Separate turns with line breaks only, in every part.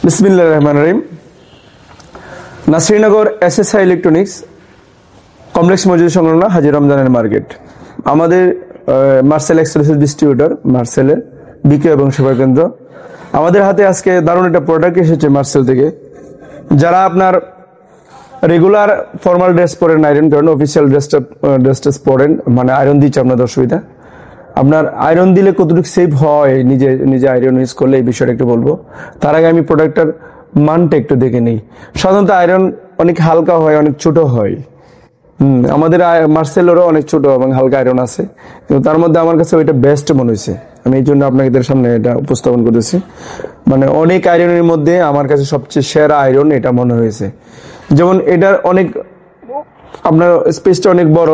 বিসমিল্লাহির রহমানির রহিম। Nasirnagar SSI electronics complex মসজিদ সংলগ্ন হাজী রমজানের মার্কেট। আমাদের মার্সেল এক্সক্লুসিভ ডিস্ট্রিবিউটর মার্সেলের বিক্রয় এবং সেবা কেন্দ্র। আমাদের হাতে আজকে দারুণ একটা প্রোডাক্ট এসেছে মার্সেল থেকে। যারা আপনার রেগুলার ফর্মাল ড্রেস পরেন, আয়রন করেন, অফিসিয়াল ড্রেস পরেন, মানে আয়রন দিচ্ছে আপনাদের অসুবিধা, আপনার আয়রন দিলে কতটুকু সেভ হয় নিজে আয়রন ইউজ করলে এই বিষয়টা একটু বলবো। তার আগে আমি প্রোডাক্টটার মানটা একটু দেখে নিই। সাধারণত আয়রন অনেক হালকা হয়, অনেক ছোট হয়। আমাদের মার্সেলেরও অনেক ছোট এবং হালকা আয়রন আছে, কিন্তু তার মধ্যে আমার কাছে ওইটা বেস্ট মনে হয়েছে। আমি এই জন্য আপনাদের সামনে এটা উপস্থাপন করতেছি। মানে অনেক আয়রনের মধ্যে আমার কাছে সবচেয়ে সেরা আয়রন এটা মনে হয়েছে। যেমন এটার অনেক আপনার স্পেসটা অনেক বড়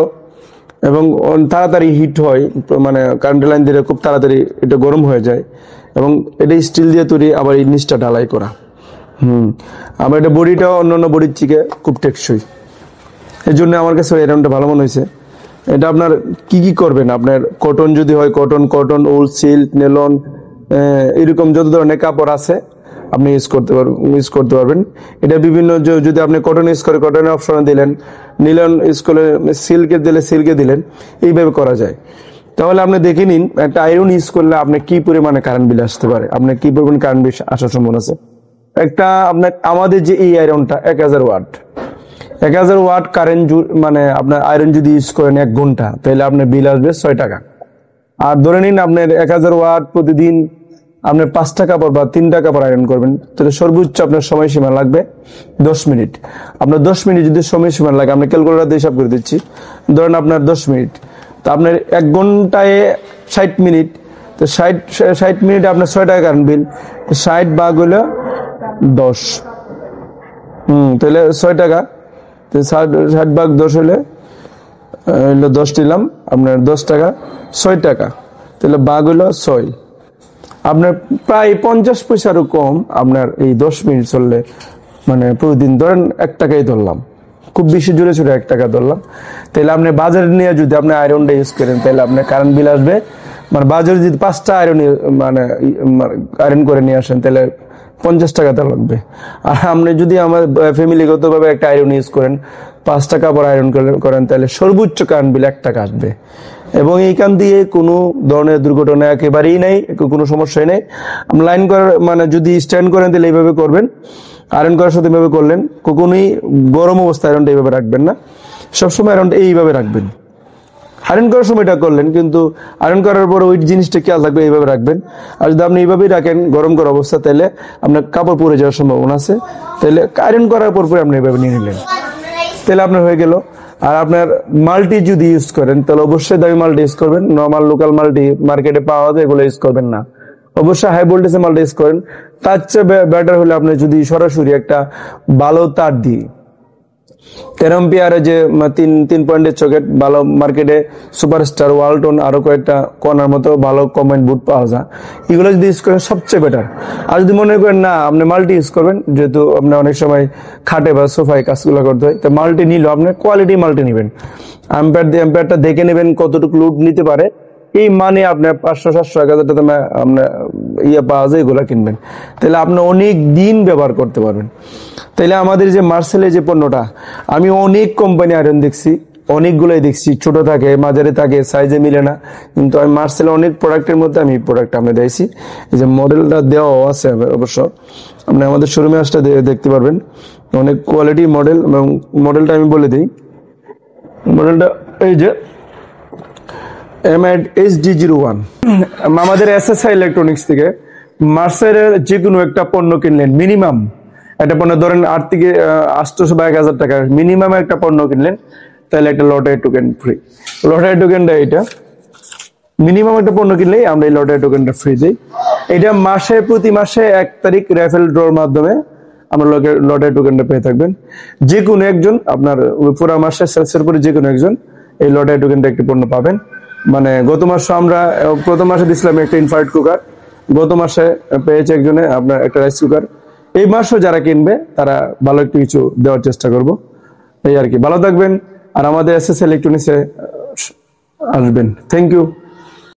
এবং তাড়াতাড়ি হিট হয়, মানে কারেন্ট লাইন দিলে খুব তাড়াতাড়ি এটা গরম হয়ে যায়। এবং এটা স্টিল দিয়ে তৈরি, আবার এই নিচটা ঢালাই করা। আবার এটা বডিটাও অন্যান্য বডির থেকে খুব টেকসই। এই জন্য আমার কাছে আয়রনটা ভালো মনে হয়েছে। এটা আপনার কি করবেন, আপনার কটন যদি হয় কটন, উল, সিল্ক, নেলন, এরকম যত ধরনের কাপড় আছে আপনি ইউজ করতে পারবেন। এটা বিভিন্ন, যদি আপনি কটন ইউজ করে কটনের অপশনে দিলেন, নিলন ইউজ করে সিল্কে দিলে সিল্কে দিলেন, এইভাবে করা যায়। তাহলে আপনি দেখে নিন একটা আয়রন ইউজ করলে আপনি কি পরিমাণে কারেন্ট বিল আসতে পারে, আপনার কি পরিমাণ কারেন্ট বিল আসার সম্ভাবনা আছে। একটা আপনার আমাদের যে এই আয়রনটা 1000 ওয়াট, 1000 ওয়াট কারেন্ট, মানে আপনার আয়রন যদি ইউজ করেন 1 ঘন্টা, তাহলে আপনার বিল আসবে 6 টাকা। আর ধরে নিন আপনার 1000 ওয়াট প্রতিদিন আপনি 5টা কাপড় বা 3টা কাপড় আয়রন করবেন, তাহলে সর্বোচ্চ আপনার সময়সীমা লাগবে 10 মিনিট। আপনার 10 মিনিট যদি সময়সীমা লাগে, আপনি ক্যালকুলেটর দিয়ে হিসাব করে দিচ্ছি, ধরেন আপনার 10 মিনিট, তো আপনার 1 ঘন্টায় 60 মিনিট, তো 60 মিনিটে আপনার 6 টাকা কারেন্ট বিল, 60 ভাগ হলো 10, তাহলে 6 টাকা, 60 ভাগ 10 হলে 10 নিলাম, আপনার 10 টাকা, 6 টাকা, তাহলে ভাগ হলো 6, আপনার প্রায় 50 পয়সারও কম আপনার এই 10 মিনিট চললে, মানে প্রতিদিন ধরেন 1 টাকাই ধরলাম, খুব বেশি জোরে 1 টাকা ধরলাম, তাহলে আপনি বাজারে নিয়ে যদি আপনি আয়রনটা ইউজ করেন, তাহলে আপনার কারেন্ট বিল আসবে, মানে বাজারে যদি 5টা আয়রন করে নিয়ে আসেন, তাহলে 50 টাকা তা লাগবে। আর আপনি যদি আমার ফ্যামিলিগতভাবে একটা আয়রন ইউজ করেন, 5টা কাপড় আয়রন করেন, তাহলে সর্বোচ্চ কারেন্ট বিল 1 টাকা আসবে। এবং এইখান দিয়ে কোনো ধরনের দুর্ঘটনা একেবারেই নেই, কোনো সমস্যাই নেই। লাইন করার মানে যদি স্ট্যান্ড করেন, তাহলে এইভাবে করবেন, আয়রন করার সাথে এইভাবে করলেন, কখনোই গরম অবস্থায় আয়রনটা এইভাবে রাখবেন না, সবসময় আয়রনটা এইভাবে রাখবেন। আয়রন করার সময়টা করলেন, কিন্তু আয়রন করার পর ওই জিনিসটা খেয়াল থাকবে, এইভাবে রাখবেন। আর যদি আপনি এইভাবেই রাখেন গরম করা অবস্থা, তাহলে আপনার কাপড় পরে যাওয়ার সম্ভাবনা আছে। তাহলে আয়রন করার পর আপনি এইভাবে নিয়ে নিলেন, তাহলে আপনার হয়ে গেল। আর আপনার মাল্টি যদি ইউজ করেন, তাহলে অবশ্যই দামি মাল্টি ইউজ করবেন। নর্মাল লোকাল মাল্টি মার্কেটে পাওয়া যায়, এগুলো ইউজ করবেন না। অবশ্যই হাই ভোল্টেজের মাল্টি ইউজ করেন। তার চেয়ে বেটার হলে আপনি যদি সরাসরি একটা ভালো তার দিয়ে 13 এম্পিয়ারের যে 3 পয়েন্টের সকেট, ভালো মার্কেটে সুপারস্টার, ওয়ালটন, আরো কয়েকটা কর্নার মতো ভালো কম্বাইন্ড বুট পাওয়া যায়, এগুলো যদি ইউজ করেন সবচেয়ে বেটার। আর যদি মনে করেন না আপনি মাল্টি ইউজ করবেন, যেহেতু আপনি অনেক সময় খাটে বা সোফায় কাজগুলো করতে হয়, তো মাল্টি নিলেও আপনি কোয়ালিটি মাল্টি নেবেন। অ্যাম্পিয়ারটা দেখে নেবেন কতটুকু লোড নিতে পারে, এই মানে আপনার 500, 700, 1000 টাকা আপনার পাওয়া যায়, এগুলো কিনবেন, তাহলে আপনি অনেক দিন ব্যবহার করতে পারবেন। তাইলে আমাদের যে মার্সেলের যে পণ্যটা, আমি অনেক কোম্পানি আয়রন দেখছি, অনেকগুলোই দেখছি, ছোট থাকে, মাঝারি থাকে, সাইজে মিলে না, কিন্তু আমি মার্সেলের অনেক প্রোডাক্টের মধ্যে আমি এই প্রোডাক্টটা আমরা দিয়েছি। এই যে মডেলটা দেওয়া আছে অবশ্য, আপনি আমাদের শোরুমে আসতে দেখতে পারবেন, অনেক কোয়ালিটি মডেল। এবং মডেলটা আমি বলে দিই, মডেলটা এই যে MID-HD01। আমাদের এসএসআই ইলেকট্রনিক্স থেকে মার্সেলের যে কোনো একটা পণ্য কিনলেন, মিনিমাম একটা পণ্য ধরেন 8 থেকে 800 বা 1000 টাকা মিনিমাম একটা পণ্য কিনলেন, তাহলে একটা লটারি টোকেন ফ্রি। লটারি টোকেনটা এটা মিনিমাম একটা পণ্য কিনলেই আমরা এই লটারি টোকেনটা ফ্রি দিই। এটা প্রতি মাসে 1 তারিখ র্যাফেল ড্রর মাধ্যমে আমরা লটারি টোকেনটা পেয়ে থাকবেন। যে কোনো একজন আপনার পুরো মাসে সেলসের পরে যে কোনো একজন এই লটারি টোকেনটা একটি পণ্য পাবেন। মানে গত মাসে আমরা প্রথম মাসে দিছিলাম একটা ইনফ্রারেড কুকার, গত মাসে পেয়েছে একজনে আপনার একটা রাইস কুকার। এই মাসও যারা কিনবে তারা ভালো একটু কিছু দেওয়ার চেষ্টা করব, এই আর কি। ভালো থাকবেন আর আমাদের এসএসআই ইলেকট্রনিক্সে আসবেন। Thank you.